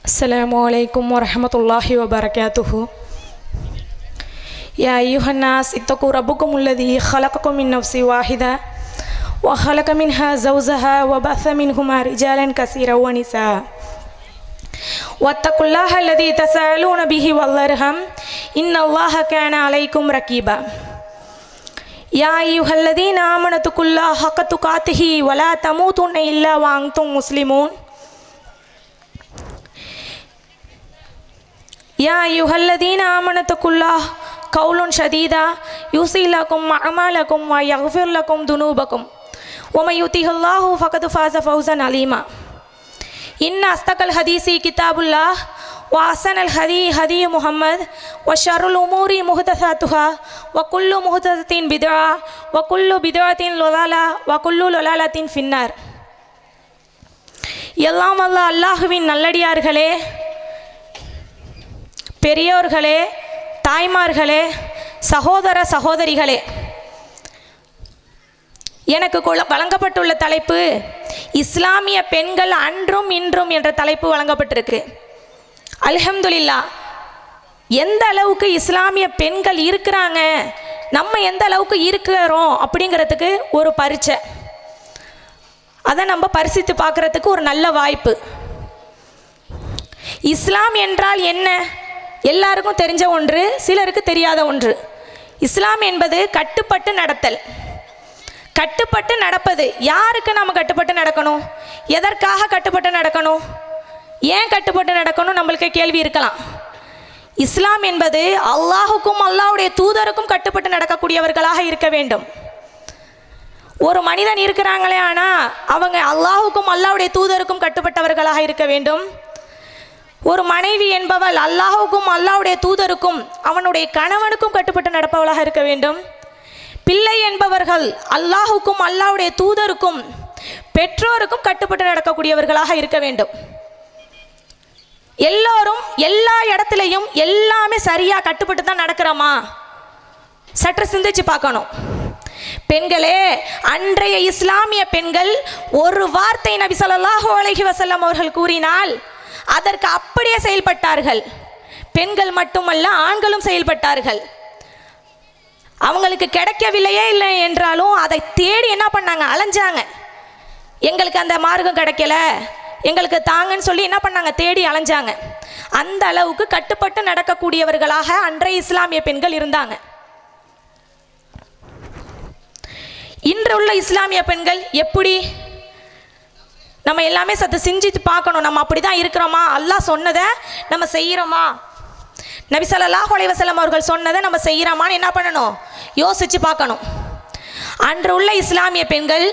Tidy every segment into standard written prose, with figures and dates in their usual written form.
Assalamualaikum warahmatullahi wabarakatuh. Ya ayuhan nas ittaqu rabbakum alladhi khalaqakum min nafsin wahidah wa khalaqa minha zawjaha wa ba'atha minhuma rijalan katsiran wa nisaa. Wattaqullaha alladhi tasaaluna bihi wal arham innallaha kana 'alaykum raqiba. Ya ayyuhalladzina amanu taqullaha haqqa tuqatih wa la tamutunna illa wa antum muslimun. Ya ayyuhalladzina amanu taqullaha qawlan sadida yuslih lakum a'malakum wa yaghfir lakum dhunubakum wa may yuti'illahu faqad faza fawzan 'azima. Inna asdaqal hadisi kitabullah wa ahsanal hadi hadi Muhammad wa syarrul umuri muhdatsatuha wa kullu muhdatsatin bid'ah wa kullu bid'atin dhalalah wa kullu dhalalatin finnar. எல்லாம் வல்ல அல்லாஹ்வின் நல்லடியார்களே, பெரியோர்களே, தாய்மார்களே, சகோதர சகோதரிகளே, எனக்கு வழங்கப்பட்டுள்ள தலைப்பு இஸ்லாமிய பெண்கள் அன்றும் இன்றும் என்ற தலைப்பு வழங்கப்பட்டிருக்கு. அல்ஹம்துலில்லாஹ். எந்த அளவுக்கு இஸ்லாமிய பெண்கள் இருக்கிறாங்க, நம்ம எந்த அளவுக்கு இருக்கிறோம் அப்படிங்கிறதுக்கு ஒரு பரீட்சை. அதை நம்ம பரிசித்து பார்க்குறதுக்கு ஒரு நல்ல வாய்ப்பு. இஸ்லாம் என்றால் என்ன? எல்லாருக்கும் தெரிஞ்ச ஒன்று, சிலருக்கு தெரியாத ஒன்று. இஸ்லாம் என்பது கட்டுப்பட்டு நடத்தல். கட்டுப்பட்டு நடப்பது. யாருக்கு நாம் கட்டுப்பட்டு நடக்கணும்? எதற்காக கட்டுப்பட்டு நடக்கணும்? ஏன் கட்டுப்பட்டு நடக்கணும்? நம்மளுக்கு கேள்வி இருக்கலாம். இஸ்லாம் என்பது அல்லாஹுக்கும் அல்லாஹ்வுடைய தூதருக்கும் கட்டுப்பட்டு நடக்கக்கூடியவர்களாக இருக்க வேண்டும். ஒரு மனிதன் இருக்கிறாங்களே, ஆனால் அவங்க அல்லாஹுக்கும் அல்லாஹ்வுடைய தூதருக்கும் கட்டுப்பட்டவர்களாக இருக்க வேண்டும். ஒரு மனைவி என்பவள் அல்லாஹுக்கும் அல்லாஹ்வுடைய தூதருக்கும் அவனுடைய கணவனுக்கும் கட்டுப்பட்டு நடப்பவளாக இருக்க வேண்டும். பிள்ளை என்பவர்கள் அல்லாஹுக்கும் அல்லாஹ்வுடைய தூதருக்கும் பெற்றோருக்கும் கட்டுப்பட்டு நடக்கக்கூடியவர்களாக இருக்க வேண்டும். எல்லோரும் எல்லா இடத்துலையும் எல்லாமே சரியாக கட்டுப்பட்டு தான் நடக்கிறோமா? சற்று சிந்திச்சு பார்க்கணும். பெண்களே, அன்றைய இஸ்லாமிய பெண்கள் ஒரு வார்த்தை நபி ஸல்லல்லாஹு அலைஹி வஸல்லம் அவர்கள் கூறினால் அதற்கு அப்படியே செயல்பட்டார்கள். பெண்கள் மட்டுமல்ல, ஆண்களும் செயல்பட்டார்கள். அவங்களுக்கு கிடைக்கவில்லையே இல்லை என்றாலும் அதை தேடி என்ன பண்ணாங்க? அலைஞ்சாங்க. எங்களுக்கு அந்த மார்க்கம் கிடைக்கல, எங்களுக்கு தாங்கன்னு சொல்லி என்ன பண்ணாங்க? தேடி அலைஞ்சாங்க. அந்த அளவுக்கு கட்டுப்பட்டு நடக்கக்கூடியவர்களாக அன்றைய இஸ்லாமிய பெண்கள் இருந்தாங்க. இன்று உள்ள இஸ்லாமிய பெண்கள் எப்படி? நம்ம எல்லாமே சற்று சிந்தித்து பார்க்கணும். நம்ம அப்படி தான் இருக்கிறோமா? அல்லாஹ் சொன்னதை நம்ம செய்கிறோமா? நபி ஸல்லல்லாஹு அலைஹி வஸல்லம் அவர்கள் சொன்னதை நம்ம செய்கிறோமான்னு என்ன பண்ணணும்? யோசித்து பார்க்கணும். அன்று உள்ள இஸ்லாமிய பெண்கள்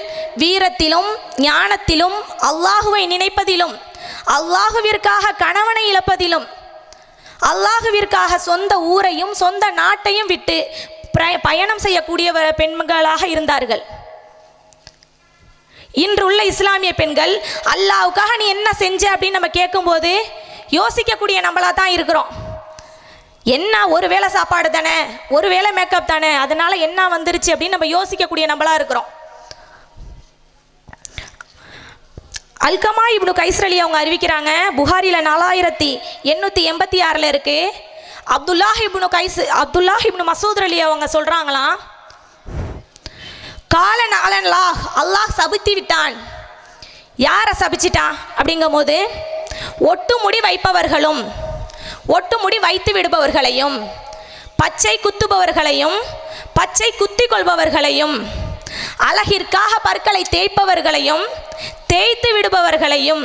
வீரத்திலும் ஞானத்திலும் அல்லாஹுவை நினைப்பதிலும் அல்லாஹுவிற்காக கணவனை இழப்பதிலும் அல்லாஹுவிற்காக சொந்த ஊரையும் சொந்த நாட்டையும் விட்டு பயணம் செய்யக்கூடிய பெண்களாக இருந்தார்கள். இன்று உள்ள இஸ்லாமிய பெண்கள் அல்லாஹ்வுக்காக நீ என்ன செஞ்ச அப்படின்னு நம்ம கேட்கும்போது யோசிக்கக்கூடிய நம்மளாக தான் இருக்கிறோம். என்ன, ஒரு வேளை சாப்பாடு தானே, ஒரு வேளை மேக்கப் தானே, அதனால என்ன வந்துருச்சு அப்படின்னு நம்ம யோசிக்கக்கூடிய நம்மளா இருக்கிறோம். அல்கமா இப்னு கைஸ் அலி அவங்க அறிவிக்கிறாங்க, புகாரியில் 4886 இருக்கு. அப்துல்லாஹ் இப்னு மசூத் அலி அவங்க சொல்றாங்களாம், காலன் அலன்லாஹ், அல்லாஹ் சபித்து விட்டான். யாரை சபிச்சிட்டான் அப்படிங்கும் போது, ஒட்டு முடி வைப்பவர்களும் ஒட்டு முடி வைத்து விடுபவர்களையும் பச்சை குத்துபவர்களையும் பச்சை குத்தி கொள்பவர்களையும் அழகிற்காக பற்களை தேய்ப்பவர்களையும் தேய்த்து விடுபவர்களையும்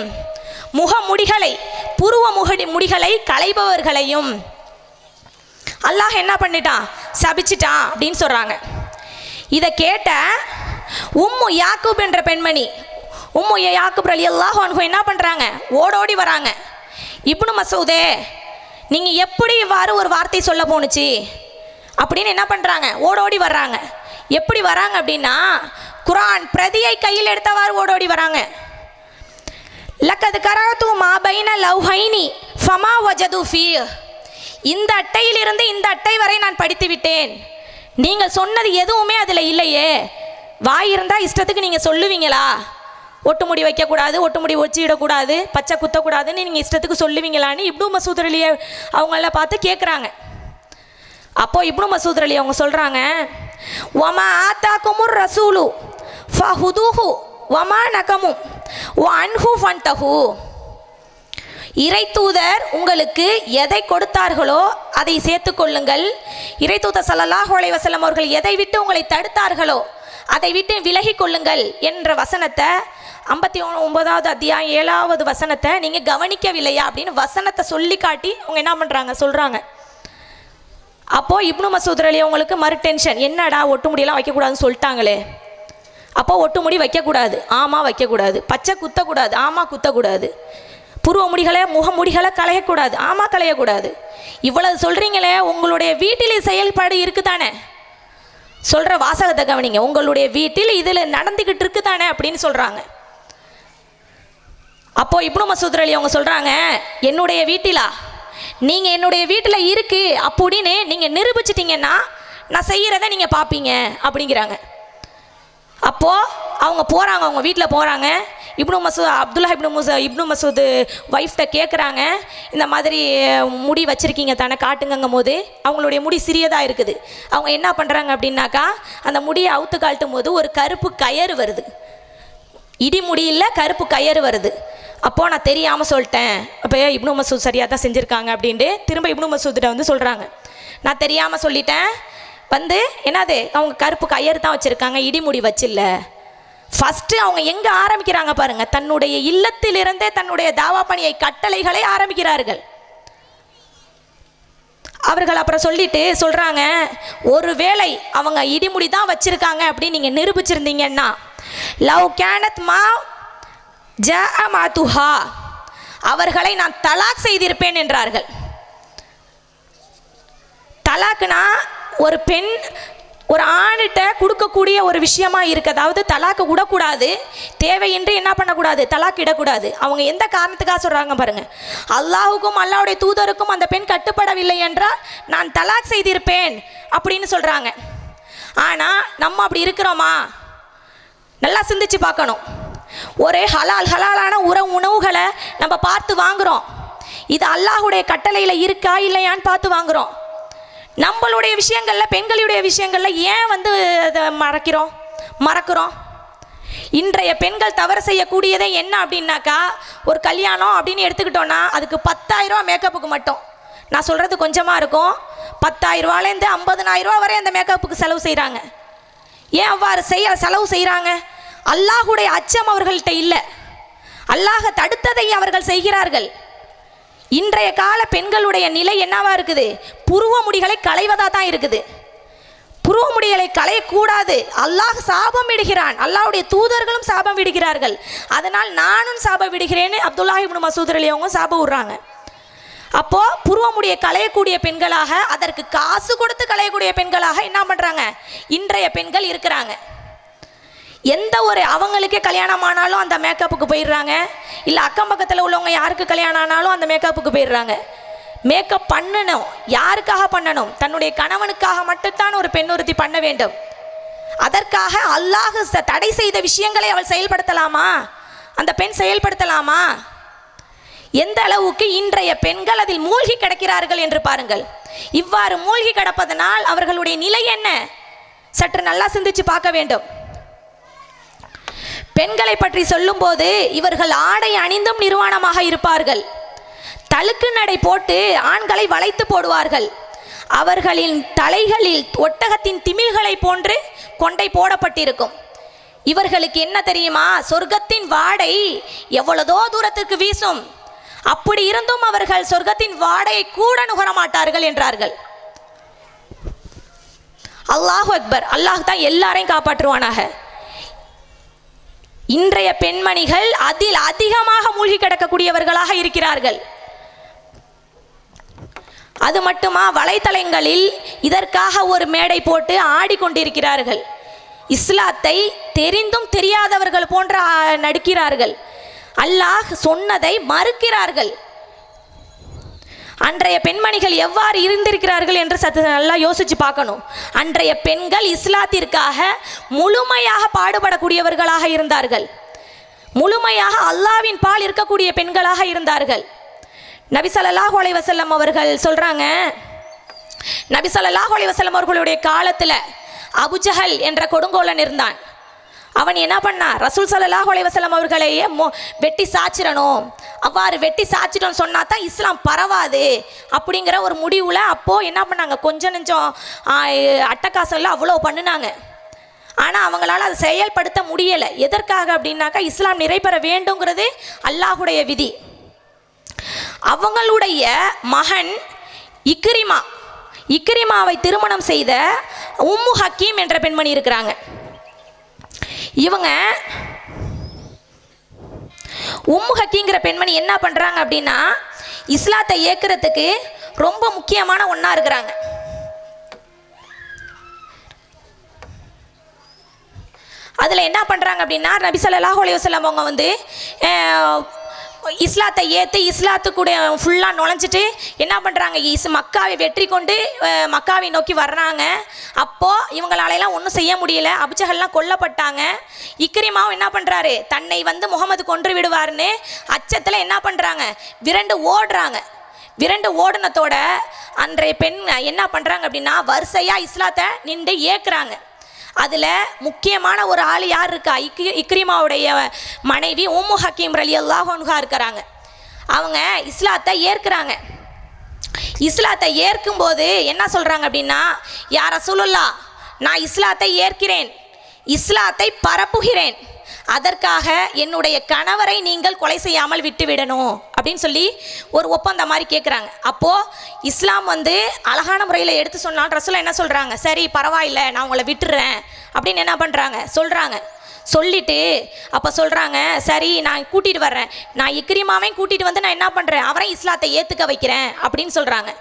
முகமுடிகளை புருவ முடிகளை களைபவர்களையும் அல்லாஹ் என்ன பண்ணிட்டான்? சபிச்சிட்டான் அப்படின்னு சொல்றாங்க. இதை கேட்ட உம்மு யாக்கூப் என்ற பெண்மணி, உம்மு யாக்கூப் ரலியல்லாஹு அன்ஹு என்ன பண்றாங்க? ஓடோடி வராங்க. இப்னு மசூதே, நீங்க எப்படி இவ்வாறு ஒரு வார்த்தை சொல்ல போனுச்சு அப்படின்னு என்ன பண்றாங்க? ஓடோடி வர்றாங்க. எப்படி வராங்க அப்படின்னா, குர்ஆன் பிரதியை கையில் எடுத்தவாறு ஓடோடி வராங்க. லக்கத் கரது மா பைன லவ்ஹைனி ஃபமா வஜது ஃபீ, இந்த அட்டையிலிருந்து இந்த அட்டை வரை நான் படித்து விட்டேன், நீங்கள் சொன்னது எதுவுமே அதில் இல்லையே, வாய் இருந்தால் இஷ்டத்துக்கு நீங்கள் சொல்லுவீங்களா? ஒட்டு முடி வைக்கக்கூடாது, ஒட்டு முடி வச்சிடக்கூடாது, பச்சை குத்தக்கூடாதுன்னு நீங்கள் இஷ்டத்துக்கு சொல்லுவீங்களான்னு இப்னு மசூத் அலி அவங்கள பார்த்து கேட்குறாங்க. அப்போது இப்னு மசூத் அலி அவங்க சொல்கிறாங்க, வமா ஆத்தாக்குமுர் ரசூலு ஃபஹுதுஹு வமா நகமும் வன்ஹு ஃபன்தஹு. இறை தூதர் உங்களுக்கு எதை கொடுத்தார்களோ அதை சேர்த்து கொள்ளுங்கள். இறை தூதர் ஸல்லல்லாஹு அலைஹி வஸல்லம் அவர்கள் எதை விட்டு உங்களை தடுத்தார்களோ அதை விட்டு விலகி கொள்ளுங்கள் என்ற வசனத்தை 59வது அத்தியாயம் 7வது வசனத்தை நீங்கள் கவனிக்கவில்லையா அப்படின்னு வசனத்தை சொல்லி காட்டி அவங்க என்ன பண்ணுறாங்க சொல்கிறாங்க. அப்போது இப்னு மசூத் அலி அவங்களுக்கு மறு டென்ஷன், என்னடா ஒட்டு முடியெல்லாம் வைக்கக்கூடாதுன்னு சொல்லிட்டாங்களே, அப்போ ஒட்டு முடி வைக்கக்கூடாது, ஆமாம் வைக்கக்கூடாது, பச்சை குத்தக்கூடாது, ஆமாம் குத்தக்கூடாது, புருவ முடிகளை முகமுடிகளை களையக்கூடாது, ஆமாம் களையக்கூடாது, இவ்வளவு சொல்கிறீங்களே உங்களுடைய வீட்டிலே செயல்பாடு இருக்குதானே, சொல்கிற வாசகத்தை கவனிங்க, உங்களுடைய வீட்டில் இதில் நடந்துக்கிட்டு இருக்குதானே அப்படின்னு சொல்கிறாங்க. அப்போது இப்னு மசூத் அலி அவங்க சொல்கிறாங்க, என்னுடைய வீட்டிலா, நீங்கள் என்னுடைய வீட்டில் இருக்குது அப்படின்னு நீங்கள் நிரூபிச்சிட்டிங்கன்னா நான் செய்கிறத நீங்கள் பார்ப்பீங்க அப்படிங்கிறாங்க. அப்போது அவங்க போகிறாங்க, அவங்க வீட்டில் போகிறாங்க. அப்துல்லா இப்னு மசூத் ஒய்ஃப்ட்ட கேட்குறாங்க, இந்த மாதிரி முடி வச்சுருக்கீங்க தானே காட்டுங்கும் போது அவங்களுடைய முடி சிறியதாக இருக்குது. அவங்க என்ன பண்ணுறாங்க அப்படின்னாக்கா அந்த முடியை அவுத்து காட்டும் போது ஒரு கருப்பு கயறு வருது, இடி முடியில் கருப்பு கயறு வருது. அப்போது நான் தெரியாமல் சொல்லிட்டேன், அப்போ இப்னு மசூத் சரியாக தான் செஞ்சுருக்காங்க அப்படின்ட்டு திரும்ப இப்னு மசூத்திட்ட வந்து சொல்கிறாங்க, நான் தெரியாமல் சொல்லிட்டேன், வந்து என்னது அவங்க கருப்பு கயறு தான் வச்சுருக்காங்க, இடிமுடி வச்சில்ல. ஃபஸ்ட்டு அவங்க எங்கே ஆரம்பிக்கிறாங்க பாருங்கள், தன்னுடைய இல்லத்திலிருந்தே தன்னுடைய தாவா பணியை கட்டளைகளை ஆரம்பிக்கிறார்கள். அவர்கள் அப்புறம் சொல்லிட்டு சொல்கிறாங்க, ஒருவேளை அவங்க இடிமுடி தான் வச்சுருக்காங்க அப்படின்னு நீங்கள் நிரூபிச்சிருந்தீங்கன்னா லவ் கேனத் மா ஜஅமாதுஹா, அவர்களை நான் தலாக் செய்திருப்பேன் என்றார்கள். தலாக்குனா ஒரு பெண் ஒரு ஆணிட்ட கொடுக்கக்கூடிய ஒரு விஷயமா இருக்குது. அதாவது தலாக்கு விடக்கூடாது, தேவையின்றி என்ன பண்ணக்கூடாது, தலாக்கு இடக்கூடாது. அவங்க எந்த காரணத்துக்காக சொல்கிறாங்க பாருங்கள், அல்லாஹுக்கும் அல்லாஹ்வுடைய தூதருக்கும் அந்த பெண் கட்டுப்படவில்லை என்றால் நான் தலாக் செய்திருப்பேன் அப்படின்னு சொல்கிறாங்க. ஆனால் நம்ம அப்படி இருக்கிறோமா? நல்லா சிந்திச்சு பார்க்கணும். ஒரு ஹலாலான உணவுகளை நம்ம பார்த்து வாங்குகிறோம், இது அல்லாஹ்வுடைய கட்டளையில் இருக்கா இல்லையான்னு பார்த்து வாங்குகிறோம். நம்மளுடைய விஷயங்களில் பெண்களுடைய விஷயங்களில் ஏன் வந்து அதை மறக்கிறோம்? இன்றைய பெண்கள் தவறு செய்யக்கூடியதே என்ன அப்படின்னாக்கா, ஒரு கல்யாணம் அப்படின்னு எடுத்துக்கிட்டோன்னா அதுக்கு 10,000 ரூபா மேக்கப்புக்கு மட்டும், நான் சொல்கிறது கொஞ்சமாக இருக்கும், 10,000 ரூபாலேருந்து 50,000 ரூபா வரை அந்த மேக்கப்புக்கு செலவு செய்கிறாங்க. ஏன் அவ்வாறு செலவு செய்கிறாங்க? அல்லாஹுடைய அச்சம் அவர்கள்ட்ட இல்லை, அல்லாஹ் தடுத்ததை அவர்கள் செய்கிறார்கள். இன்றைய கால பெண்களுடைய நிலை என்னவா இருக்குது? புருவ முடிகளை களைவதாக தான் இருக்குது. புருவ முடிகளை களையக்கூடாது, அல்லாஹ் சாபம் விடுகிறான், அல்லாஹ்வுடைய தூதர்களும் சாபம் விடுகிறார்கள். அதனால் நானும் சாபம் விடுகிறேன்னு அப்துல்லா இப்னு மசூத் அலி அவங்க சாபம் விடுறாங்க. அப்போது புருவ முடியை களையக்கூடிய பெண்களாக, அதற்கு காசு கொடுத்து களையக்கூடிய பெண்களாக என்ன பண்ணுறாங்க இன்றைய பெண்கள் இருக்கிறாங்க. எந்த ஒரு அவங்களுக்கே கல்யாணம் ஆனாலும் அந்த மேக்கப்புக்கு போயிடுறாங்க, இல்லை அக்கம் பக்கத்தில் உள்ளவங்க யாருக்கு கல்யாணம் ஆனாலும் அந்த மேக்கப்புக்கு போயிடுறாங்க. மேக்கப் பண்ணணும், யாருக்காக பண்ணணும்? தன்னுடைய கணவனுக்காக மட்டும்தான் ஒரு பெண் ஒருத்தி பண்ண வேண்டும். அதற்காக அல்லாஹ் தடை செய்த விஷயங்களை அவள் செயல்படுத்தலாமா? அந்த பெண் செயல்படுத்தலாமா? எந்த அளவுக்கு இன்றைய பெண்கள் அதில் மூழ்கி கிடக்கிறார்கள் என்று பாருங்கள். இவ்வாறு மூழ்கி கிடப்பதனால் அவர்களுடைய நிலை என்ன? சற்று நல்லா சிந்திச்சு பார்க்க வேண்டும். பெண்களை பற்றி சொல்லும்போது இவர்கள் ஆடை அணிந்தும் நிர்வாணமாக இருப்பார்கள், தழுக்கு நடை போட்டு ஆண்களை வளைத்து போடுவார்கள், அவர்களின் தலைகளில் ஒட்டகத்தின் திமில்களை போன்று கொண்டை போடப்பட்டிருக்கும். இவர்களுக்கு என்ன தெரியுமா? சொர்க்கத்தின் வாடை எவ்வளதோ தூரத்துக்கு வீசும், அப்படி இருந்தும் அவர்கள் சொர்க்கத்தின் வாடையை கூட நுகர மாட்டார்கள் என்றார்கள். அல்லாஹு அக்பர், அல்லாஹ் தான் எல்லாரையும் காப்பாற்றுவானாக. இன்றைய பெண்மணிகள் அதில் அதிகமாக மூழ்கி கிடக்கக்கூடியவர்களாக இருக்கிறார்கள். அது மட்டுமா, வலைத்தளங்களில் இதற்காக ஒரு மேடை போட்டு ஆடிக்கொண்டிருக்கிறார்கள். இஸ்லாத்தை தெரிந்தும் தெரியாதவர்கள் போன்ற நடிக்கிறார்கள், அல்லாஹ் சொன்னதை மறுக்கிறார்கள். அன்றைய பெண்மணிகள் எவ்வாறு இருந்திருக்கிறார்கள் என்று சற்று நல்லா யோசிச்சு பார்க்கணும். அன்றைய பெண்கள் இஸ்லாத்திற்காக முழுமையாக பாடுபடக்கூடியவர்களாக இருந்தார்கள். முழுமையாக அல்லாஹ்வின் பால் இருக்கக்கூடிய பெண்களாக இருந்தார்கள். நபி ஸல்லல்லாஹு அலைஹி வஸல்லம் அவர்கள் சொல்றாங்க, நபி ஸல்லல்லாஹு அலைஹி வஸல்லம் அவர்களுடைய காலத்தில் அபுஜஹல் என்ற கொடுங்கோலன் இருந்தான். அவன் என்ன பண்ணான், ரசூல் ஸல்லல்லாஹு அலைஹி வஸல்லம் அவர்களையே வெட்டி சாச்சிடணும், அவ்வாறு வெட்டி சாச்சிட்டோன்னு சொன்னா தான் இஸ்லாம் பரவாது அப்படிங்கிற ஒரு முடிவில் அப்போது என்ன பண்ணாங்க, கொஞ்சம் நெஞ்சம் அட்டகாசம்லாம் அவ்வளோ பண்ணினாங்க. ஆனால் அவங்களால அதை செயல்படுத்த முடியலை. எதற்காக அப்படின்னாக்கா, இஸ்லாம் நிறைபெற வேண்டுங்கிறது அல்லாஹுடைய விதி. அவங்களுடைய மகன் இக்ரிமாவை திருமணம் செய்த உம்மு ஹக்கீம் என்ற பெண்மணி இருக்கிறாங்க. இவங்க உம்மு ஹக்கீங்கிற பெண்மணி என்ன பண்ணுறாங்க அப்படின்னா, இஸ்லாத்தை ஏற்கிறதுக்கு ரொம்ப முக்கியமான ஒன்றா இருக்கிறாங்க. அதில் என்ன பண்ணுறாங்க அப்படின்னா, நபி ஸல்லல்லாஹு அலைஹி வஸல்லம் அவங்க வந்து இஸ்லாத்தை ஏற்றி இஸ்லாத்துக்கூட ஃபுல்லாக நுழைஞ்சிட்டு என்ன பண்ணுறாங்க, மக்காவை வெற்றி கொண்டு மக்காவை நோக்கி வர்றாங்க. அப்போது இவங்களாலெல்லாம் ஒன்றும் செய்ய முடியல, அபுஜஹல்லாம் கொல்லப்பட்டாங்க. இக்ரிமாவும் என்ன பண்ணுறாரு, தன்னை வந்து முகமது கொன்று விடுவார்னு அச்சத்தில் என்ன பண்ணுறாங்க, விரண்டு ஓடுனத்தோட அன்றைய பெண் என்ன பண்ணுறாங்க அப்படின்னா, வரிசையாக இஸ்லாத்தை நின்று ஏற்கிறாங்க. அதில் முக்கியமான ஒரு ஆள் யார் இருக்கா, இக்ரிமாவுடைய மனைவி உம்மு ஹக்கீம் ரலியல்லாஹு அன்ஹா இருக்கிறாங்க. அவங்க இஸ்லாத்தை ஏற்கிறாங்க. இஸ்லாத்தை ஏற்கும்போது என்ன சொல்கிறாங்க அப்படின்னா, யா ரசூலுல்லாஹ், நான் இஸ்லாத்தை ஏற்கிறேன், இஸ்லாத்தை பரப்புகிறேன், அதற்காக என்னுடைய கணவரை நீங்கள் கொலை செய்யாமல் விட்டுவிடணும் அப்படின்னு சொல்லி ஒரு ஒப்பந்தம் மாதிரி கேட்குறாங்க. அப்போது இஸ்லாம் வந்து அழகான முறையில் எடுத்து சொன்னால் ரசூலுல்லாஹ் என்ன சொல்கிறாங்க, சரி பரவாயில்லை, நான் உங்களை விட்டுறேன் அப்படின்னு என்ன பண்ணுறாங்க சொல்கிறாங்க. சொல்லிட்டு அப்போ சொல்கிறாங்க, சரி நான் கூட்டிகிட்டு வர்றேன், நான் இக்ரிமாவையும் கூட்டிகிட்டு வந்து நான் என்ன பண்ணுறேன், அவரையும் இஸ்லாத்தை ஏற்றுக்க வைக்கிறேன் அப்படின்னு சொல்கிறாங்க.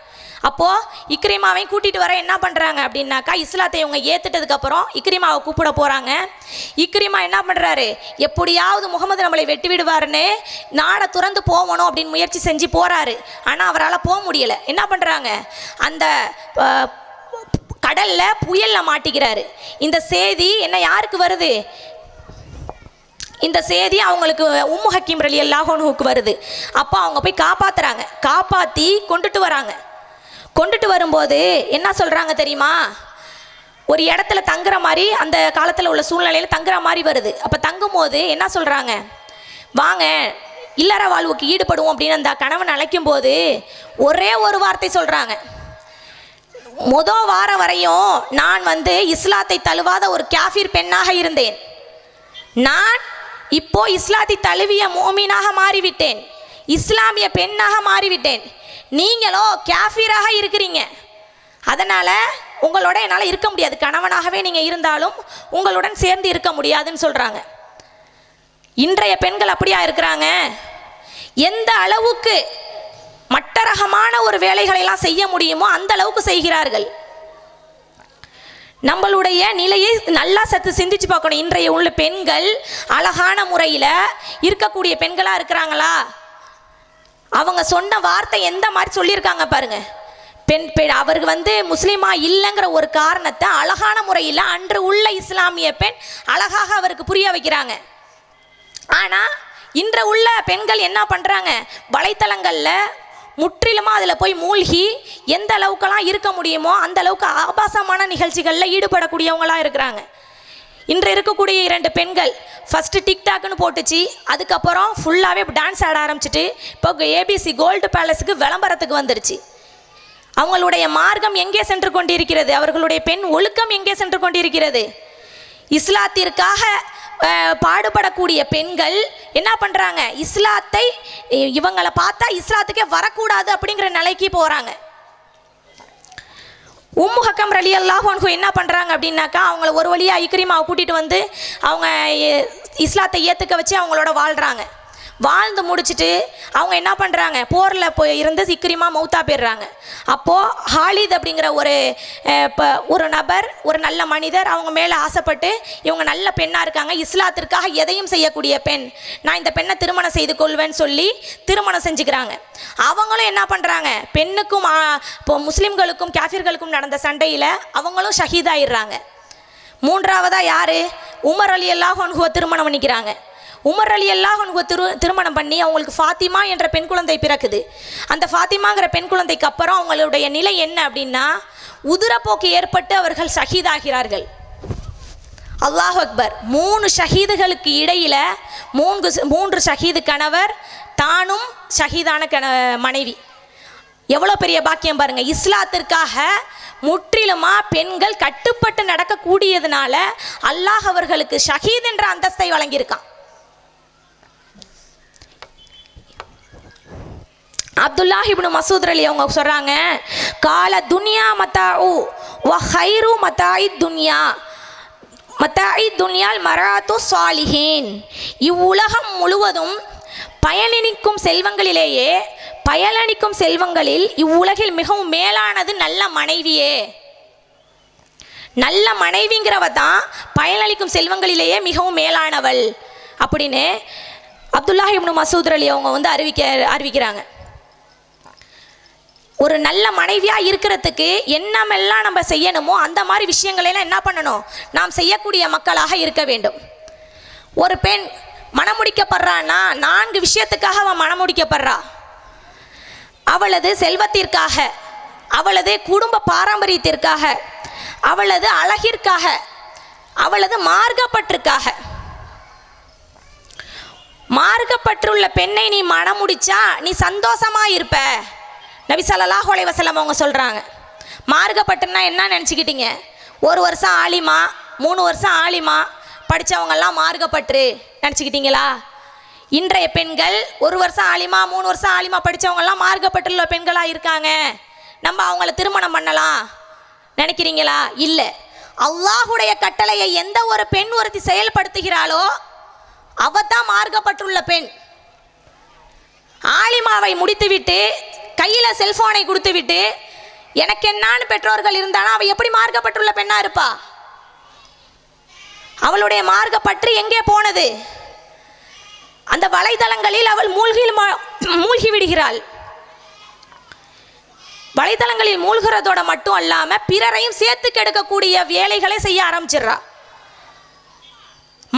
அப்போது இக்ரிமாவையும் கூட்டிகிட்டு வர என்ன பண்ணுறாங்க அப்படின்னாக்கா, இஸ்லாத்தை இவங்க ஏற்றுட்டதுக்கப்புறம் இக்ரிமாவை கூப்பிட போகிறாங்க. இக்ரிமா என்ன பண்ணுறாரு, எப்படியாவது முகமது நம்மளை வெட்டி விடுவாருன்னு நாடை துறந்து போகணும் அப்படின்னு முயற்சி செஞ்சு போகிறாரு. ஆனால் அவரால் போக முடியலை. என்ன பண்ணுறாங்க, அந்த கடலில் புயலில் மாட்டிக்கிறாரு. இந்த செய்தி என்ன யாருக்கு வருது, இந்த செய்தி அவங்களுக்கு உம்மு ஹக்கீம் ரலியல்லாஹு அன்ஹுக்கு வருது. அப்போ அவங்க போய் காப்பாற்றுறாங்க, காப்பாற்றி கொண்டுட்டு வராங்க. கொண்டுட்டு வரும்போது என்ன சொல்கிறாங்க தெரியுமா, ஒரு இடத்துல தங்குற மாதிரி அந்த காலத்தில் உள்ள சூழ்நிலையில் தங்குற மாதிரி வருது. அப்போ தங்கும்போது என்ன சொல்கிறாங்க, வாங்க இல்லற வாழ்வுக்கு ஈடுபடுவோம் அப்படின்னு அந்த கணவன் அழைக்கும் போது ஒரே ஒரு வார்த்தை சொல்கிறாங்க, முதல் வாரம் வரையும் நான் வந்து இஸ்லாத்தை தழுவாத ஒரு காஃபிர் பெண்ணாக இருந்தேன், நான் இப்போ இஸ்லாத்தை தழுவிய மோமீனாக மாறிவிட்டேன், இஸ்லாமிய பெண்ணாக மாறிவிட்டேன், நீங்களோ காஃபிராக இருக்கிறீங்க, அதனால் உங்களோட என்னால் இருக்க முடியாது, கணவனாகவே நீங்கள் இருந்தாலும் உங்களுடன் சேர்ந்து இருக்க முடியாதுன்னு சொல்கிறாங்க. இன்றைய பெண்கள் அப்படியா இருக்கிறாங்க, எந்த அளவுக்கு மட்டரகமான ஒரு வேலைகளெல்லாம் செய்ய முடியுமோ அந்த அளவுக்கு செய்கிறார்கள். நம்மளுடைய நிலையை நல்லா சற்று சிந்திச்சு பார்க்கணும். இன்றைய உள்ள பெண்கள் அழகான முறையில் இருக்கக்கூடிய பெண்களாக இருக்கிறாங்களா, அவங்க சொன்ன வார்த்தை எந்த மாதிரி சொல்லியிருக்காங்க பாருங்க. பெண் அவருக்கு வந்து முஸ்லீமா இல்லைங்கிற ஒரு காரணத்தை அழகான முறையில் அன்று உள்ள இஸ்லாமிய பெண் அழகாக அவருக்கு புரிய வைக்கிறாங்க. ஆனால் இன்று உள்ள பெண்கள் என்ன பண்ணுறாங்க, வலைத்தளங்களில் முற்றிலுமாக அதில் போய் மூழ்கி எந்த அளவுக்கெல்லாம் இருக்க முடியுமோ அந்த அளவுக்கு ஆபாசமான நிகழ்ச்சிகளில் ஈடுபடக்கூடியவங்களாக இருக்கிறாங்க. இன்று இருக்கக்கூடிய 2 பெண்கள் ஃபஸ்ட்டு டிக்டாக்னு போட்டுச்சு, அதுக்கப்புறம் ஃபுல்லாகவே டான்ஸ் ஆட ஆரம்பிச்சிட்டு இப்போ ஏபிசி கோல்டு பேலஸுக்கு விளம்பரத்துக்கு வந்துடுச்சு. அவங்களுடைய மார்க்கம் எங்கே சென்று கொண்டிருக்கிறது, அவர்களுடைய பெண் ஒழுக்கம் எங்கே சென்று கொண்டிருக்கிறது. இஸ்லாத்திற்காக பாடுபடக்கூடிய பெண்கள் என்ன பண்ணுறாங்க, இஸ்லாத்தை இவங்களை பார்த்தா இஸ்லாத்துக்கே வரக்கூடாது அப்படிங்கிற நிலைக்கு போகிறாங்க. உம்மு ஹக்கம் ரலியல்லாஹு அன்ஹு என்ன பண்ணுறாங்க அப்படின்னாக்கா, அவங்கள ஒரு வழியாக இக்ரிமாவை கூட்டிகிட்டு வந்து அவங்க இஸ்லாத்தை ஏற்றுக்க வச்சு அவங்களோட வாழ்கிறாங்க. வாழ்ந்து முடிச்சுட்டு அவங்க என்ன பண்ணுறாங்க, போரில் போய் இருந்து இக்ரிமா மௌத்தா போயிடுறாங்க. அப்போது ஹாலித் அப்படிங்கிற ஒரு நபர், ஒரு நல்ல மனிதர் அவங்க மேலே ஆசைப்பட்டு இவங்க நல்ல பெண்ணாக இருக்காங்க, இஸ்லாத்திற்காக எதையும் செய்யக்கூடிய பெண், நான் இந்த பெண்ணை திருமணம் செய்து கொள்வேன்னு சொல்லி திருமணம் செஞ்சுக்கிறாங்க. அவங்களும் என்ன பண்ணுறாங்க, பெண்ணுக்கும் இப்போ முஸ்லீம்களுக்கும் காஃபிர்களுக்கும் நடந்த சண்டையில் அவங்களும் ஷஹீதாயிடுறாங்க. 3ஆவதாக யார், உமர் ரலியல்லாஹு அன்ஹுவை திருமணம் பண்ணிக்கிறாங்க. உமர் ரலியல்லாஹு அன்ஹு திருமணம் பண்ணி அவங்களுக்கு ஃபாத்திமா என்ற பெண் குழந்தை பிறக்குது. அந்த ஃபாத்திமாங்கிற பெண் குழந்தைக்கு அப்புறம் அவங்களுடைய நிலை என்ன அப்படின்னா, உதிரப்போக்கு ஏற்பட்டு அவர்கள் ஷஹீதாகிறார்கள். அல்லாஹ் அக்பர். 3 ஷஹீதுகளுக்கு இடையில் 3 ஷஹீது கணவர், தானும் ஷஹீதான மனைவி. எவ்வளோ பெரிய பாக்கியம் பாருங்க. இஸ்லாத்திற்காக முற்றிலுமா பெண்கள் கட்டுப்பட்டு நடக்கக்கூடியதுனால அல்லாஹ் அவர்களுக்கு ஷஹீத் என்ற அந்தஸ்தை வழங்கியிருக்கான். அப்துல்லாஹ் இப்னு மசூத் ரலி அவங்க சொல்றாங்க, கால துன்யா மத்தாஉ வ ஹைரு மத்தாஇ துன்யா மத்தாஇ துன்யால் மராத்து சாலிஹீன். இவ்வுலகம் முழுவதும் பயனளிக்கும் செல்வங்களிலேயே பயனளிக்கும் செல்வங்களில் இவ்வுலகில் மிகவும் மேலானது நல்ல மனைவியே. நல்ல மனைவிங்கிறவ தான் பயனளிக்கும் செல்வங்களிலேயே மிகவும் மேலானவள் அப்படின்னு அப்துல்லாஹ் இப்னு மசூத் ரலி அவங்க அறிவிக்கிறாங்க. ஒரு நல்ல மனைவியாக இருக்கிறதுக்கு என்னமெல்லாம் நம்ம செய்யணுமோ அந்த மாதிரி விஷயங்களெல்லாம் என்ன பண்ணணும், நாம் செய்யக்கூடிய மக்களாக இருக்க வேண்டும். ஒரு பெண் மணமுடிக்கப்படுறான்னா 4 விஷயத்துக்காக அவன் மணமுடிக்கப்படுறா. அவளது செல்வத்திற்காக, அவளது குடும்ப பாரம்பரியத்திற்காக, அவளது அழகிற்காக, அவளது மார்க்கப்பற்றுக்காக. மார்க்கப்பற்றுள்ள பெண்ணை நீ மணமுடிச்சா நீ சந்தோஷமா இருப்ப. நபி ஸல்லல்லாஹு அலைஹி வஸல்லம் அவங்க சொல்கிறாங்க. மார்க்கப்பட்டுன்னா என்ன நினச்சிக்கிட்டீங்க? 1 வருஷம் ஆலிமா, 3 வருஷம் ஆலிமா படித்தவங்கெல்லாம் மார்க்கப்பற்று நினச்சிக்கிட்டீங்களா? இன்றைய பெண்கள் 1 வருஷம் ஆலிமா, 3 வருஷம் ஆலிமா படித்தவங்கெல்லாம் மார்க்கப்பட்டுள்ள பெண்களாக இருக்காங்க. நம்ம அவங்கள திருமணம் பண்ணலாம் நினைக்கிறீங்களா? இல்லை. அல்லாஹுடைய கட்டளையை எந்த ஒரு பெண் ஒருத்தி செயல்படுத்துகிறாளோ அவ தான் மார்க்கப்பட்டுள்ள பெண். ஆலிமாவை முடித்துவிட்டு கையில் செல்போனை கொடுத்துவிட்டு எனக்கு என்னான்னு பெற்றோர்கள் இருந்தாலும் அவள் எப்படி மார்க்கப்பட்டுள்ள பெண்ணா இருப்பா? அவளுடைய மார்க்கப்பற்று எங்கே போனது? அந்த வலைதளங்களில் அவள் மூழ்கி விடுகிறாள். வலைதளங்களில் மூழ்கிறதோட மட்டும் அல்லாம பிறரையும் சேர்த்து கெடுக்கக்கூடிய வேலைகளை செய்ய ஆரம்பிச்சிடுறா.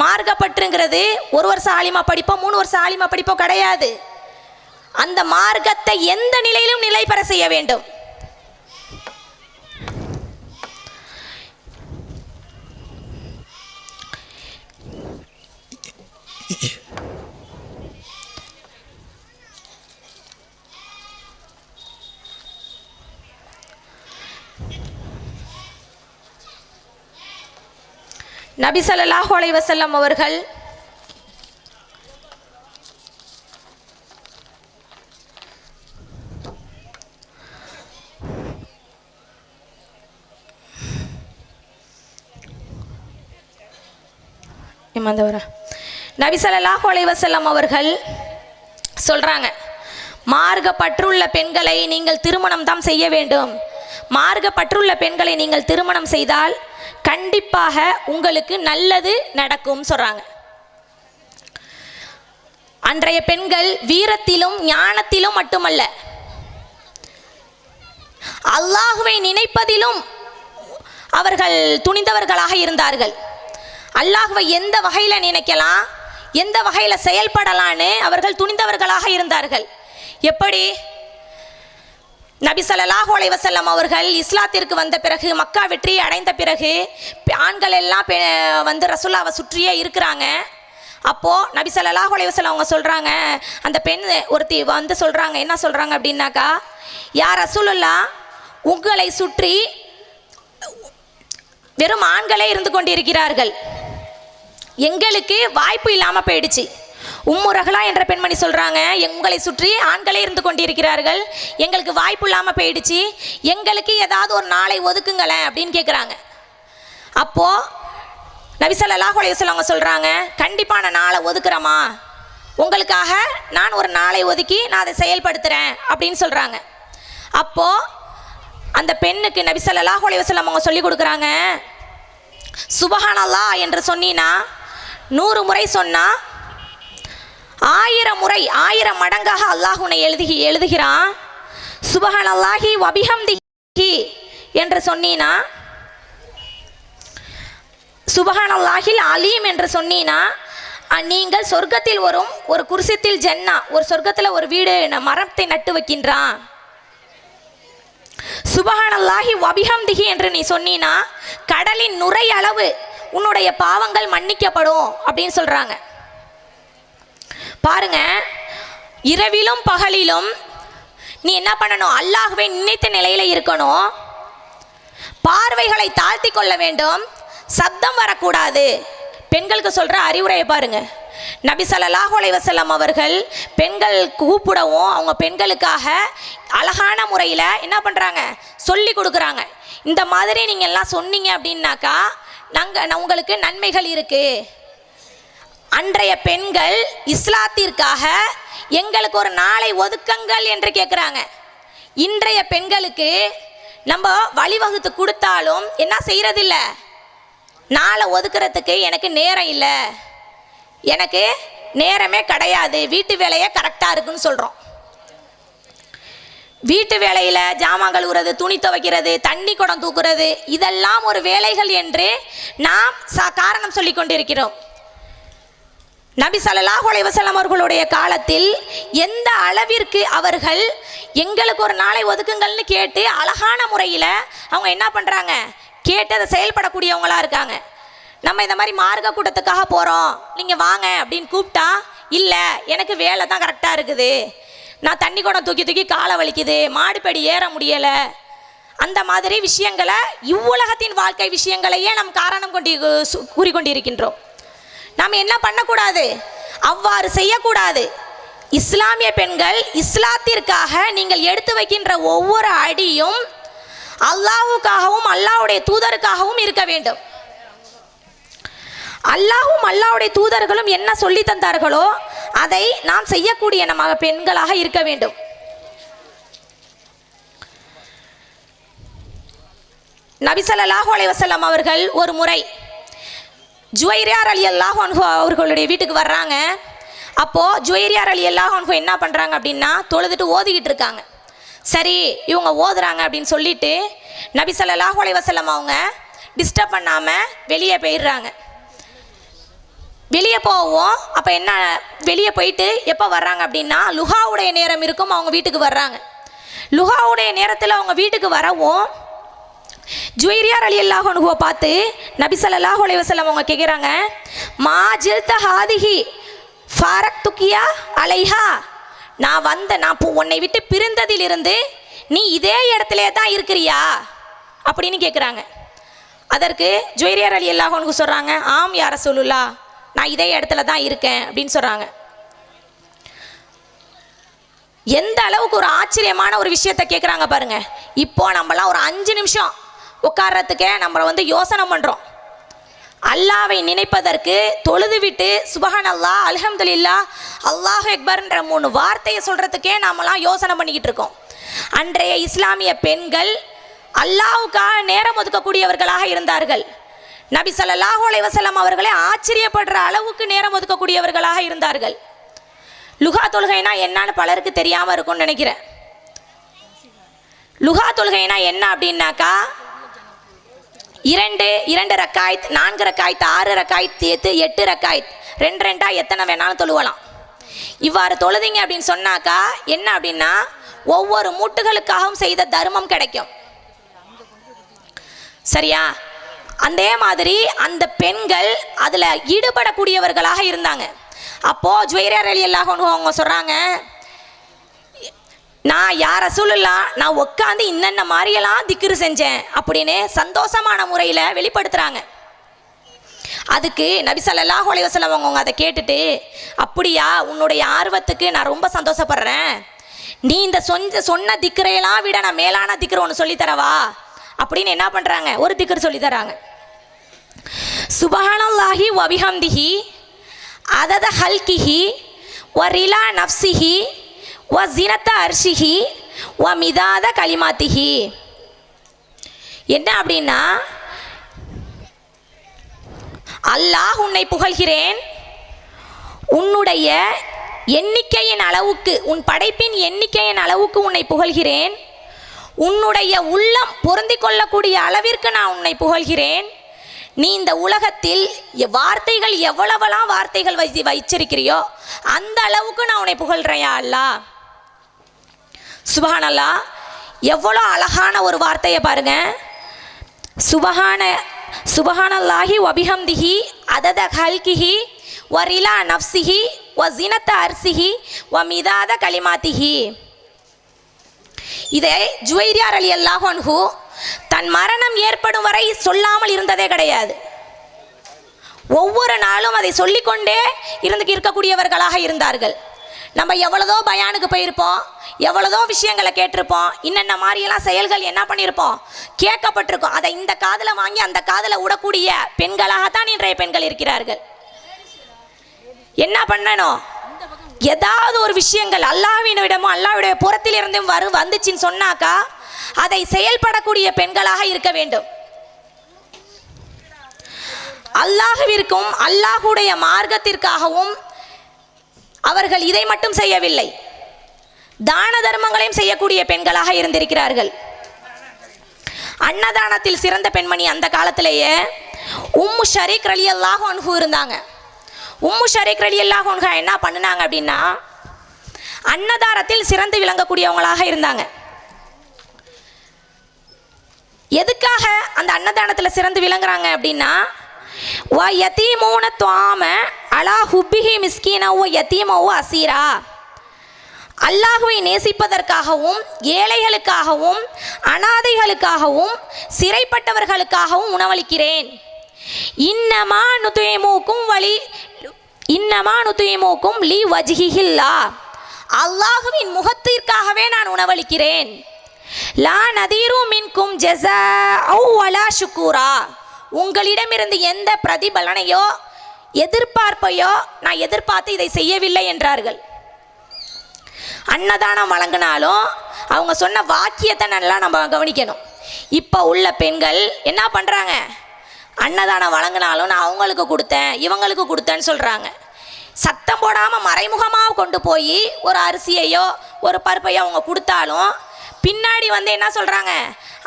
மார்க்கப்பற்றுங்கிறது 1 வருஷம் ஆலிமா படிப்போம், 3 வருஷம் ஆலிமா படிப்போம் கிடையாது. அந்த மார்க்கத்தை எந்த நிலையிலும் நிலை பெற செய்ய வேண்டும். நபி ஸல்லல்லாஹு அலைஹி வஸல்லம் அவர்கள் நபி ஸல்லல்லாஹு அலைஹி வஸல்லம் அவர்கள் சொல்றாங்க, மார்க்கப்பற்றுள்ள பெண்களை நீங்கள் திருமணம் தான் செய்ய வேண்டும். மார்க்கப்பற்றுள்ள பெண்களை நீங்கள் திருமணம் செய்தால் கண்டிப்பாக உங்களுக்கு நல்லது நடக்கும் சொல்றாங்க. அன்றைய பெண்கள் வீரத்திலும் ஞானத்திலும் மட்டுமல்ல, அல்லாஹுவை நினைப்பதிலும் அவர்கள் துணிந்தவர்களாக இருந்தார்கள். அல்லாஹுவை எந்த வகையில் நினைக்கலாம், எந்த வகையில் செயல்படலான்னு அவர்கள் துணிந்தவர்களாக இருந்தார்கள். எப்படி? நபி ஸல்லல்லாஹு அலைஹி வஸல்லம் அவர்கள் இஸ்லாத்திற்கு வந்த பிறகு, மக்கா வெற்றி அடைந்த பிறகு ஆண்கள் எல்லாம் ரசூலுல்லாஹ்வை சுற்றியே இருக்கிறாங்க. அப்போது நபி ஸல்லல்லாஹு அலைஹி வஸல்லம் அவங்க சொல்கிறாங்க, அந்த பெண் ஒருத்தி சொல்கிறாங்க, என்ன சொல்கிறாங்க அப்படின்னாக்கா, யா ரசூலுல்லாஹ், உங்களை சுற்றி வெறும் ஆண்களே இருந்து கொண்டிருக்கிறார்கள், எங்களுக்கு வாய்ப்பு இல்லாமல் போயிடுச்சு. உம்மு ரஹ்லா என்ற பெண்மணி சொல்கிறாங்க, எங்களை சுற்றி ஆண்களே இருந்து கொண்டிருக்கிறார்கள், எங்களுக்கு வாய்ப்பு இல்லாமல் போயிடுச்சு, எங்களுக்கு ஏதாவது ஒரு நாளை ஒதுக்குங்களேன் அப்படின்னு கேட்குறாங்க. அப்போது நபி ஸல்லல்லாஹு அலைஹி வஸல்லம் அவங்க சொல்கிறாங்க, கண்டிப்பாக நான் நாளை ஒதுக்குறேம்மா, உங்களுக்காக நான் ஒரு நாளை ஒதுக்கி நான் அதை செயல்படுத்துகிறேன் அப்படின்னு சொல்கிறாங்க. அப்போது அந்த பெண்ணுக்கு நபி ஸல்லல்லாஹு அலைஹி வஸல்லம் அவங்க சொல்லி கொடுக்குறாங்க, சுபஹானல்லாஹ் என்று சொன்னீன்னா 100 முறை சொன்னால் 1000 முறை 1000 மடங்காக அல்லாஹ் உன்னை எழுதுகிறான். சுபஹானல்லாஹி வபிஹம்திஹி என்று சொன்னீனா, சுபஹானல்லாஹில் அலீம் என்று சொன்னீனா நீங்கள் சொர்க்கத்தில் வரும் ஒரு குர்சித்தில் ஜன்னா, ஒரு சொர்க்கத்தில் ஒரு வீடு மரத்தை நட்டு வைக்கின்றான். சுபஹானல்லாஹி வபிஹம்திஹி என்று நீ சொன்னீனா கடலின் நுரை அளவு உன்னுடைய பாவங்கள் மன்னிக்கப்படும் அப்படின்னு சொல்றாங்க. பாருங்க, இரவிலும் பகலிலும் நீ என்ன பண்ணணும்? அல்லாஹ்வை நினைத்த நிலையில இருக்கணும். பார்வைகளை தாழ்த்தி கொள்ள வேண்டும். சப்தம் வரக்கூடாது. பெண்களுக்கு சொல்ற அறிவுரையை பாருங்க. நபி ஸல்லல்லாஹு அலைஹி வஸல்லம் அவர்கள் பெண்கள் கூப்பிடவும் அவங்க பெண்களுக்காக அழகான முறையில் என்ன பண்ணுறாங்க? சொல்லி கொடுக்குறாங்க. இந்த மாதிரி நீங்கள் எல்லாம் சொன்னீங்க அப்படின்னாக்கா உங்களுக்கு நன்மைகள் இருக்குது. அன்றைய பெண்கள் இஸ்லாத்திற்காக எங்களுக்கு ஒரு நாளை ஒதுக்குங்கள் என்று கேட்குறாங்க. இன்றைய பெண்களுக்கு நம்ம வழிவகுத்து கொடுத்தாலும் என்ன செய்கிறதில்ல, நாளை ஒதுக்குறதுக்கு எனக்கு நேரம் இல்லை, எனக்கு நேரமே கிடையாது, வீட்டு வேலையே கரெக்டாக இருக்குன்னு சொல்கிறோம். வீட்டு வேலையில் ஜாமான் கழுவுறது, துணி துவைக்கிறது, தண்ணி குடம் தூக்குறது இதெல்லாம் ஒரு வேலைகள் என்று நாம் காரணம் சொல்லி கொண்டிருக்கிறோம். நபி ஸல்லல்லாஹு அலைஹி வஸல்லம் அவர்களுடைய காலத்தில் எந்த அளவிற்கு அவர்கள் எங்களுக்கு ஒரு நாளை ஒதுக்குங்கள்னு கேட்டு அழகான முறையில் அவங்க என்ன பண்ணுறாங்க? கேட்டு அதை செயல்படக்கூடியவங்களாக இருக்காங்க. நம்ம இந்த மாதிரி மார்க்க கூட்டத்துக்காக போகிறோம், நீங்கள் வாங்க அப்படின்னு கூப்பிட்டா, இல்லை எனக்கு வேலை தான் கரெக்டாக இருக்குது, நான் தண்ணி குடம் தூக்கி தூக்கி காலை வலிக்குது, மாடுபடி ஏற முடியலை, அந்த மாதிரி விஷயங்களை இவ்வுலகத்தின் வாழ்க்கை விஷயங்களையே நாம் காரணம் கூறிக்கொண்டிருக்கின்றோம். நாம் என்ன பண்ணக்கூடாது? அவ்வாறு செய்யக்கூடாது. இஸ்லாமிய பெண்கள் இஸ்லாத்திற்காக நீங்கள் எடுத்து வைக்கின்ற ஒவ்வொரு அடியும் அல்லாஹ்வுக்காகவும் அல்லாஹ்வுடைய தூதருக்காகவும் இருக்க வேண்டும். அல்லாஹ்வும் அல்லாஹ்வுடைய தூதர்களும் என்ன சொல்லி தந்தார்களோ அதை நாம் செய்யக்கூடிய நம்ம பெண்களாக இருக்க வேண்டும். நபி ஸல்லல்லாஹு அலைஹி வஸல்லம் அவர்கள் ஒரு முறை ஜுவைரியா ரலியல்லாஹு அன்ஹு அவர்களுடைய வீட்டுக்கு வர்றாங்க. அப்போது ஜுவைரியா ரலியல்லாஹு அன்ஹு என்ன பண்ணுறாங்க அப்படின்னா, தொழுதுட்டு ஓதிக்கிட்டு இருக்காங்க. சரி, இவங்க ஓதுறாங்க அப்படின்னு சொல்லிட்டு நபி ஸல்லல்லாஹு அலைஹி வஸல்லம் அவங்க டிஸ்டர்ப் பண்ணாமல் வெளியே போயிடுறாங்க. வெளியே போவோம். அப்போ என்ன, வெளியே போயிட்டு எப்போ வர்றாங்க அப்படின்னா லுஹாவுடைய நேரம் இருக்கும், அவங்க வீட்டுக்கு வர்றாங்க. லுஹாவுடைய நேரத்தில் அவங்க வீட்டுக்கு வரவும் ஜுவைரியா ரலியல்லாஹு அன்ஹுவை பார்த்து நபி ஸல்லல்லாஹு அலைஹி வஸல்லம் அவங்க கேட்குறாங்க, மா ஜில்த ஹாதிஹி ஃபாரக்துகியா அலைஹா, நான் உன்னை விட்டு பிரிந்ததிலிருந்து நீ இதே இடத்துல தான் இருக்கிறியா அப்படின்னு கேட்குறாங்க. அதற்கு ஜுவைரியா ரலியல்லாஹு அன்ஹு சொல்கிறாங்க, ஆம் யா ரசூலுல்லாஹ், நான் இதே இடத்துல தான் இருக்கேன் அப்படின்னு சொல்கிறாங்க. எந்த அளவுக்கு ஒரு ஆச்சரியமான ஒரு விஷயத்தை கேட்குறாங்க பாருங்க. இப்போ நம்மளாம் ஒரு 5 நிமிஷம் உட்கார்றதுக்கே நம்ம யோசனை பண்ணுறோம். அல்லாவை நினைப்பதற்கு தொழுது விட்டு சுபஹானல்லாஹ், அல்ஹம்துலில்லாஹ், அல்லாஹு அக்பர்ன்ற 3 வார்த்தையை சொல்கிறதுக்கே நாமெல்லாம் யோசனை பண்ணிக்கிட்டு இருக்கோம். அன்றைய இஸ்லாமிய பெண்கள் அல்லாஹ்வுக்காக நேரம் ஒதுக்கக்கூடியவர்களாக இருந்தார்கள். நபி ஸல்லல்லாஹு அலைஹி வஸல்லம் அவர்களே ஆச்சரியப்படுற அளவுக்கு நேரம் ஒதுக்கக்கூடியவர்களாக இருந்தார்கள். லுஹா தொழுகைனா என்னன்னு பலருக்கு தெரியாமல் இருக்கும்னு நினைக்கிறேன். லுஹா தொழுகைனா என்ன அப்படின்னாக்கா 2 ரக்காய்த், 4 ரக்காய்த், 6 ரக்காய்த், 8 ரக்காய்த், 2 எத்தனை வேணாலும் தொழுவலாம். இவ்வாறு தொழுதிங்க அப்படின்னு சொன்னாக்கா என்ன அப்படின்னா ஒவ்வொரு மூட்டுகளுக்காகவும் செய்த தர்மம் கிடைக்கும். சரியா? அதே மாதிரி அந்த பெண்கள் அதில் ஈடுபடக்கூடியவர்களாக இருந்தாங்க. அப்போது ஜுவைரியா ரலியல்லாஹு அன்ஹு அவங்க சொல்கிறாங்க, நான் யா ரசூலுல்லாஹ், நான் உட்காந்து இன்னென்ன மாதிரியெல்லாம் திக்ரு செஞ்சேன் அப்படின்னு சந்தோஷமான முறையில் வெளிப்படுத்துகிறாங்க. அதுக்கு நபி ஸல்லல்லாஹு அலைஹி வஸல்லம் அவங்க அதை கேட்டுட்டு, அப்படியா, உன்னுடைய ஆர்வத்துக்கு நான் ரொம்ப சந்தோஷப்படுறேன், நீ இந்த சொன்ன திக்ரையெல்லாம் விட நான் மேலான திக்ரு ஒன்று சொல்லித்தரவா அப்படின்னு என்ன பண்ணுறாங்க, ஒரு திக்ரு சொல்லித்தராங்க. சுபஹானல்லாஹி வபிஹம்திஹி அதத ஹல்கிஹி வ ரிலா நஃப்ஸிஹி வ ஸினத அர்ஷிஹி வ மிதாத கலிமாத்திஹி. என்ன அப்படின்னா, அல்லாஹ் உன்னை புகழ்கிறேன், உன்னுடைய எண்ணிக்கையின் அளவுக்கு, உன் படைப்பின் எண்ணிக்கையின் அளவுக்கு உன்னை புகழ்கிறேன், உன்னுடைய உள்ளம் பொருந்தி கொள்ளக்கூடிய அளவிற்கு நான் உன்னை புகழ்கிறேன், நீ இந்த உலகத்தில் வார்த்தைகள் எவ்வளவெல்லாம் வார்த்தைகள் வச்சிருக்கிறியோ அந்த அளவுக்கு நான் உன்னை புகழ்றேன் யா அல்லாஹ். சுப்ஹானல்லாஹ், எவ்வளோ அழகான ஒரு வார்த்தையை பாருங்க. சுபஹானல்லாஹி வபிஹம்திஹி அதத ஹல்கிஹி வரிலா நஃப்ஸிஹி வஸினத அர்ஸிஹி வமிதாத கலிமாத்திஹி. இதை ஜுவைரியா ரலியல்லாஹு அன்ஹு தன் மரணம் ஏற்படும் வரை சொல்லாமல் இருந்ததே கிடையாது. ஒவ்வொரு நாளும் அதை சொல்லிக்கொண்டே இருக்கக்கூடியவர்களாக இருந்தார்கள். நம்ம எவ்வளதோ பயானுக்கு போயிருப்போம், எவ்வளதோ விஷயங்களை கேட்டிருப்போம், இன்னென்ன மாதிரியெல்லாம் செயல்கள் என்ன பண்ணியிருப்போம், கேட்கப்பட்டிருக்கோம். அதை இந்த காதில் வாங்கி அந்த காதில் விடக்கூடிய பெண்களாகத்தான் இன்றைய பெண்கள் இருக்கிறார்கள். என்ன பண்ணணும், ஏதாவது ஒரு விஷயங்கள் அல்லாஹ்விடமும் அல்லாஹ்வுடைய புறத்தில் இருந்தும் வந்துச்சின்னு சொன்னாக்கா அதை செயல்படக்கூடிய பெண்களாக இருக்க வேண்டும். அல்லாஹ்விற்கும் அல்லாஹ்வுடைய மார்க்கத்திற்காகவும் அவர்கள் இதை மட்டும் செய்யவில்லை, தான தர்மங்களையும் செய்யக்கூடிய பெண்களாக இருந்திருக்கிறார்கள். அன்னதானத்தில் சிறந்த பெண்மணி அந்த காலத்திலேயே உம்மு ஷரீக் ரலியல்லாஹு அன்ஹு இருந்தாங்க. உம்மு ஷரீக் ரலியல்லாஹு அன்ஹா என்ன பண்ணினாங்க அப்படின்னா, அன்னதானத்தில் சிறந்து விளங்கக்கூடியவங்களாக இருந்தாங்க. எதுக்காக அந்த அன்னதானத்தில் சிறந்து விளங்குறாங்க அப்படின்னா, வ யதீமூன துஆம அலா ஹுப்பிஹி மிஸ்கீனா வ யதீமா வ அசீரா, அல்லாஹ்வை நேசிப்பதற்காகவும் ஏழைகளுக்காகவும் அனாதைகளுக்காகவும் சிறைப்பட்டவர்களுக்காகவும் உணவளிக்கிறேன். இன்னமா நுதுயிமுக்கும் லி வஜ்ஹிஹில்லா, அல்லாஹ்வின் முகத்திற்காகவே நான் உணவளிக்கிறேன். லா நதீரு மின்கும் ஜஸாஅ வலா ஷுக்கூரா, உங்களிடமிருந்து எந்த பிரதிபலனையோ எதிர்பார்ப்பையோ நான் எதிர்பார்த்து இதை செய்யவில்லை என்றார்கள். அன்னதானம் வழங்கினாலும் அவங்க சொன்ன வாக்கியத்தை நல்லா நம்ம கவனிக்கணும். இப்போ உள்ள பெண்கள் என்ன பண்ணுறாங்க, அன்னதானம் வழங்கினாலும் நான் அவங்களுக்கு கொடுத்தேன் இவங்களுக்கு கொடுத்தேன்னு சொல்கிறாங்க. சத்தம் போடாமல் மறைமுகமாக கொண்டு போய் ஒரு அரிசியையோ ஒரு பருப்பையோ அவங்க கொடுத்தாலும் பின்னாடி என்ன சொல்கிறாங்க,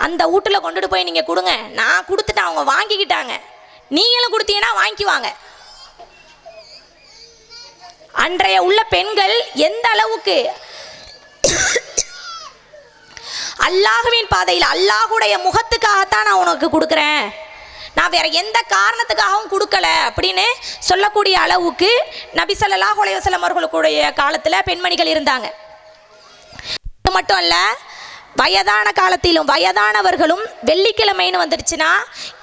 அந்த வீட்டில் கொண்டுட்டு போய் நீங்கள் கொடுங்க, நான் கொடுத்துட்டேன் அவங்க வாங்கிக்கிட்டாங்க, நீங்களும் கொடுத்தீங்கன்னா வாங்கிக்குவாங்க. அன்றைய உள்ள பெண்கள் எந்த அளவுக்கு அல்லாஹ்வின் பாதையில் அல்லாஹ்வுடைய முகத்துக்காகத்தான் நான் உனக்கு கொடுக்குறேன், நான் வேற எந்த காரணத்துக்காகவும் கொடுக்கல அப்படின்னு சொல்லக்கூடிய அளவுக்கு நபி ஸல்லல்லாஹு அலைஹி வஸல்லம் அவர்களுடைய காலத்தில் பெண்மணிகள் இருந்தாங்க. இது மட்டும் இல்லை, வயதான காலத்திலும் வயதானவர்களும் வெள்ளிக்கிழமைன்னு வந்துடுச்சுன்னா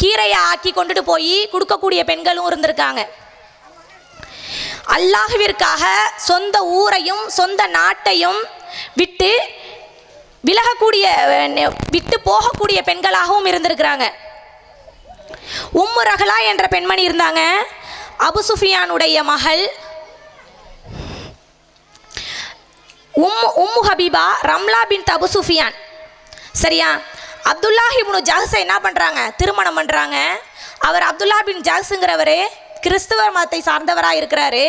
கீரையை ஆக்கி கொண்டுட்டு போய் கொடுக்கக்கூடிய பெண்களும் இருந்திருக்காங்க. அல்லாஹ்விற்காக சொந்த ஊரையும் சொந்த நாட்டையும் விட்டு போகக்கூடிய பெண்களாகவும் இருந்திருக்கிறாங்க. உம்மு ரஹ்லா என்ற பெண்மணி இருந்தாங்க. அபு சுஃபியானுடைய மகள். உம்மு ஹபீபா ரம்லா பின்த் அபு சுஃபியான். சரியா, அப்துல்லாஹ் இப்னு ஜஹ்ஸை என்ன பண்ணுறாங்க, திருமணம் பண்ணுறாங்க. அவர் அப்துல்லா பின் ஜஹ்ஸுங்கிறவர் கிறிஸ்துவ மதத்தை சார்ந்தவராக இருக்கிறாரு.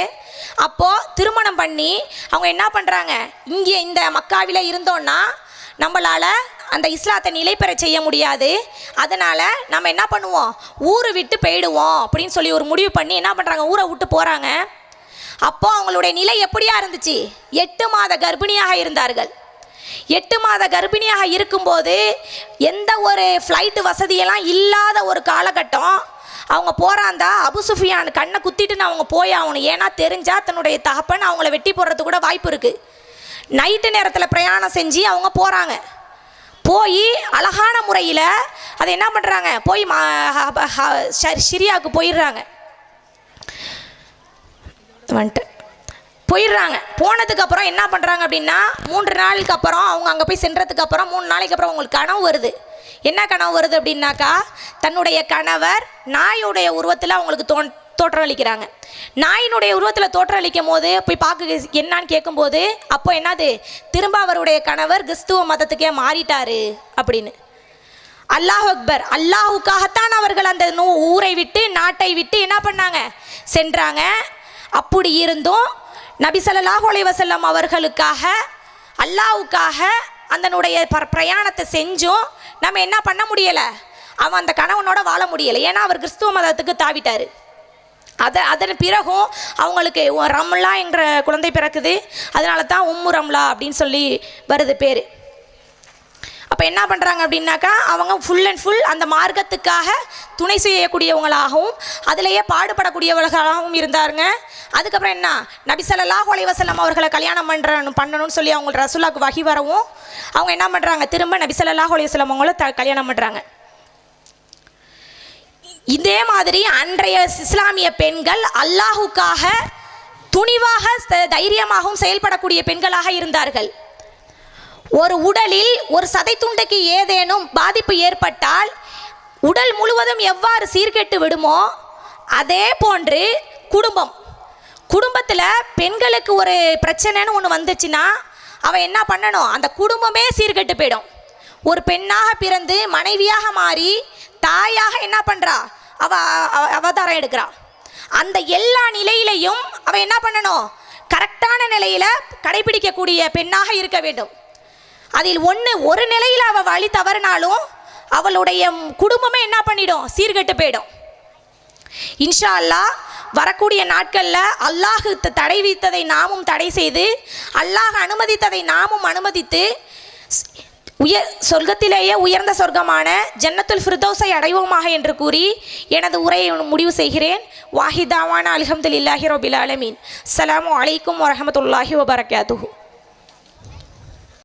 அப்போது திருமணம் பண்ணி அவங்க என்ன பண்ணுறாங்க, இங்கே இந்த மக்காவில் இருந்தோன்னா நம்மளால் அந்த இஸ்லாத்தை நிலை பெற செய்ய முடியாது, அதனால் நம்ம என்ன பண்ணுவோம், ஊரை விட்டு போயிடுவோம் அப்படின்னு சொல்லி ஒரு முடிவு பண்ணி என்ன பண்ணுறாங்க, ஊரை விட்டு போகிறாங்க. அப்போது அவங்களுடைய நிலை எப்படியா இருந்துச்சு, 8 மாத கர்ப்பிணியாக இருந்தார்கள். 8 மாத கர்ப்பிணியாக இருக்கும்போது எந்த ஒரு ஃப்ளைட்டு வசதியெல்லாம் இல்லாத ஒரு காலகட்டம். அவங்க போகிறாந்தா அபு சுஃபியான் கண்ணை குத்திட்டுன்னு அவங்க போய் ஆகணும், ஏன்னா தெரிஞ்சால் தன்னுடைய தகப்பன் அவங்கள வெட்டி போடுறது கூட வாய்ப்பு இருக்குது. நைட்டு நேரத்தில் பிரயாணம் செஞ்சு அவங்க போகிறாங்க. போய் அழகான முறையில் அதை என்ன பண்ணுறாங்க, போய் சிரியாவுக்கு போயிடுறாங்க. போனதுக்கப்புறம் என்ன பண்ணுறாங்க அப்படின்னா, 3 நாளுக்கு அப்புறம் அவங்க அங்கே போய் சென்றதுக்கப்புறம் 3 நாளைக்கு அப்புறம் அவங்களுக்கு கனவு வருது. என்ன கனவு வருது அப்படின்னாக்கா, தன்னுடைய கணவர் நாயுடைய உருவத்தில் அவங்களுக்கு தோற்றமளிக்கிறாங்க. நாயினுடைய உருவத்தில் தோற்றமளிக்கும் போது போய் பார்க்க என்னான்னு கேட்கும்போது, அப்போ என்னது, திரும்ப அவருடைய கணவர் கிறிஸ்துவ மதத்துக்கே மாறிட்டாரு அப்படின்னு. அல்லாஹ் அக்பர், அல்லாஹுக்காகத்தான் அவர்கள் அந்த ஊரை விட்டு நாட்டை விட்டு என்ன பண்ணாங்க, சென்றாங்க. அப்படி இருந்தும் நபி ஸல்லல்லாஹு அலைஹி வஸல்லம் அவர்களுக்காக அல்லாஹ்வுக்காக அதனுடைய பிரயாணத்தை செஞ்சும் நம்ம என்ன பண்ண முடியலை, அவன் அந்த கணவனோட வாழ முடியலை, ஏன்னா அவர் கிறிஸ்துவ மதத்துக்கு தாவிட்டார். அதன் பிறகும் அவங்களுக்கு ரம்லா என்ற குழந்தை பிறக்குது. அதனால தான் உம்மு ரம்லா அப்படின்னு சொல்லி வருது பேர். அப்போ என்ன பண்ணுறாங்க அப்படின்னாக்கா, அவங்க ஃபுல் அண்ட் ஃபுல் அந்த மார்க்கத்துக்காக துணை செய்யக்கூடியவங்களாகவும் அதிலேயே பாடுபடக்கூடியவர்களாகவும் இருந்தாருங்க. அதுக்கப்புறம் என்ன, நபி ஸல்லல்லாஹு அலைஹி வஸல்லம் அவர்களை கல்யாணம் பண்ணணும்னு சொல்லி அவங்க ரசூலுல்லாஹ்க்கு வஹி வரவும் அவங்க என்ன பண்ணுறாங்க, திரும்ப நபி ஸல்லல்லாஹு அலைஹி வஸல்லம் அவங்கள கல்யாணம் பண்ணுறாங்க. இதே மாதிரி அன்றைய இஸ்லாமிய பெண்கள் அல்லாஹுக்காக துணிவாக தைரியமாகவும் செயல்படக்கூடிய பெண்களாக இருந்தார்கள். ஒரு உடலில் ஒரு சதை துண்டுக்கு ஏதேனும் பாதிப்பு ஏற்பட்டால் உடல் முழுவதும் எவ்வாறு சீர்கெட்டு விடுமோ அதே போன்று குடும்பத்தில் பெண்களுக்கு ஒரு பிரச்சனைன்னு ஒன்று வந்துச்சுன்னா அவள் என்ன பண்ணணும், அந்த குடும்பமே சீர்கெட்டு போயிடும். ஒரு பெண்ணாக பிறந்து மனைவியாக மாறி தாயாக என்ன பண்ணுறா, அவதாரம் எடுக்கிறா. அந்த எல்லா நிலையிலையும் அவள் என்ன பண்ணணும், கரெக்டான நிலையில் கடைபிடிக்கக்கூடிய பெண்ணாக இருக்க வேண்டும். அதில் ஒரு நிலையில் அவள் வழி தவறினாலும் அவளுடைய குடும்பமே என்ன பண்ணிடும், சீர்கெட்டு போயிடும். இன்ஷா அல்லாஹ் வரக்கூடிய நாட்களில் அல்லாஹ் தடை விதித்ததை நாமும் தடை செய்து, அல்லாஹ் அனுமதித்ததை நாமும் அனுமதித்து சொர்க்கத்திலேயே உயர்ந்த சொர்க்கமான ஜன்னத்துல் ஃபிர்தௌஸை அடைவோமாக என்று கூறி எனது உரையை முடிவு செய்கிறேன். வாஹிதாவான அல்ஹம்துலில்லாஹி ரப்பில் ஆலமீன். அஸ்ஸலாமு அலைக்கும் வரஹ்மத்துல்லாஹி வபரகாத்துஹு.